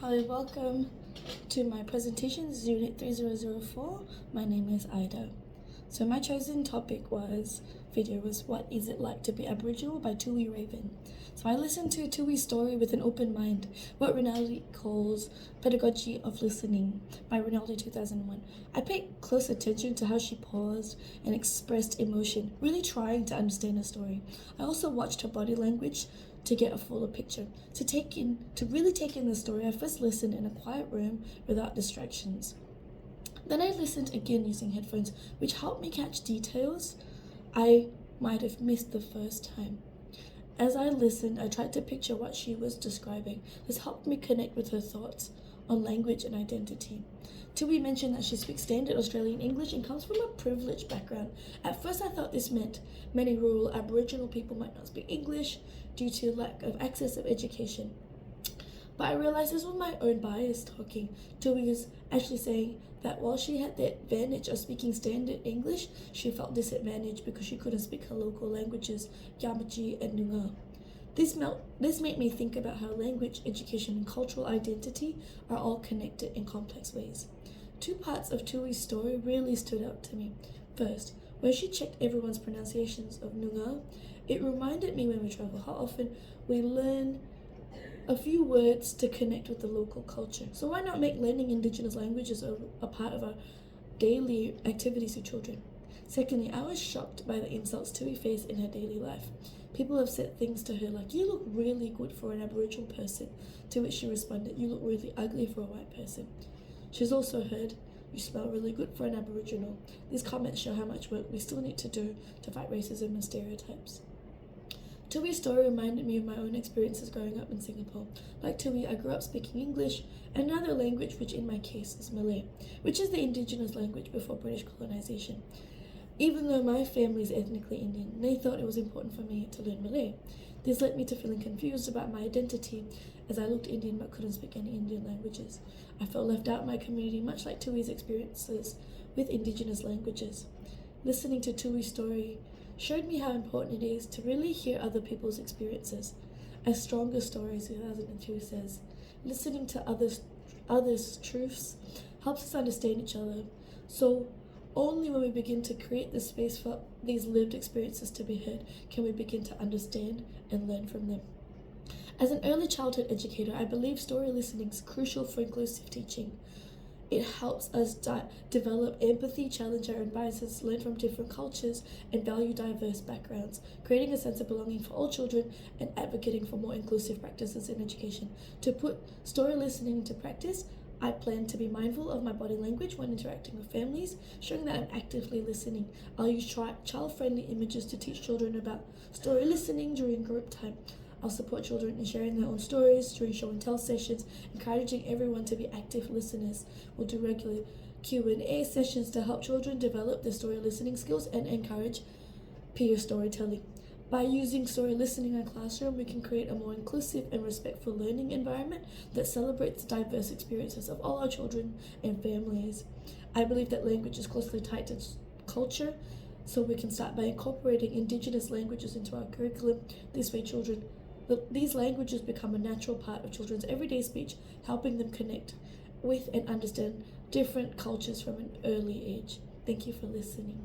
Hi, welcome to my presentation. This is Unit 3004. My name is Ida. So my chosen topic was What Is It Like to Be Aboriginal by Tui Raven. So I listened to Tui's story with an open mind, what Rinaldi calls Pedagogy of Listening by Rinaldi 2001. I paid close attention to how she paused and expressed emotion, really trying to understand the story. I also watched her body language to get a fuller picture. To really take in the story, I first listened in a quiet room without distractions. Then I listened again using headphones, which helped me catch details I might have missed the first time. As I listened, I tried to picture what she was describing. This helped me connect with her thoughts on language and identity. Tui mentioned that she speaks standard Australian English and comes from a privileged background. At first I thought this meant many rural Aboriginal people might not speak English due to lack of access of education. But I realized this was my own bias talking. Tui was actually saying that while she had the advantage of speaking standard English, she felt disadvantaged because she couldn't speak her local languages, Yamaji and Noongar. This made me think about how language, education, and cultural identity are all connected in complex ways. Two parts of Tui's story really stood out to me. First, when she checked everyone's pronunciations of Noongar, it reminded me when we travel how often we learn a few words to connect with the local culture. So why not make learning Indigenous languages a part of our daily activities with children? Secondly, I was shocked by the insults Tui faced in her daily life. People have said things to her like, "You look really good for an Aboriginal person," to which she responded, "You look really ugly for a white person." She's also heard, "You smell really good for an Aboriginal." These comments show how much work we still need to do to fight racism and stereotypes. Tui's story reminded me of my own experiences growing up in Singapore. Like Tui, I grew up speaking English and another language, which in my case is Malay, which is the Indigenous language before British colonization. Even though my family is ethnically Indian, they thought it was important for me to learn Malay. This led me to feeling confused about my identity as I looked Indian but couldn't speak any Indian languages. I felt left out in my community, much like Tui's experiences with Indigenous languages. Listening to Tui's story showed me how important it is to really hear other people's experiences. As Stronger Stories 2002 says, listening to others' truths helps us understand each other. So only when we begin to create the space for these lived experiences to be heard can we begin to understand and learn from them. As an early childhood educator, I believe story listening is crucial for inclusive teaching. It helps us develop empathy, challenge our own biases, learn from different cultures, and value diverse backgrounds, creating a sense of belonging for all children and advocating for more inclusive practices in education. To put story listening into practice, I plan to be mindful of my body language when interacting with families, showing that I'm actively listening. I'll use child-friendly images to teach children about story listening during group time. I'll support children in sharing their own stories during show and tell sessions, encouraging everyone to be active listeners. We'll do regular Q&A sessions to help children develop their story listening skills and encourage peer storytelling. By using story listening in a classroom, we can create a more inclusive and respectful learning environment that celebrates the diverse experiences of all our children and families. I believe that language is closely tied to culture, so we can start by incorporating Indigenous languages into our curriculum. This way, these languages become a natural part of children's everyday speech, helping them connect with and understand different cultures from an early age. Thank you for listening.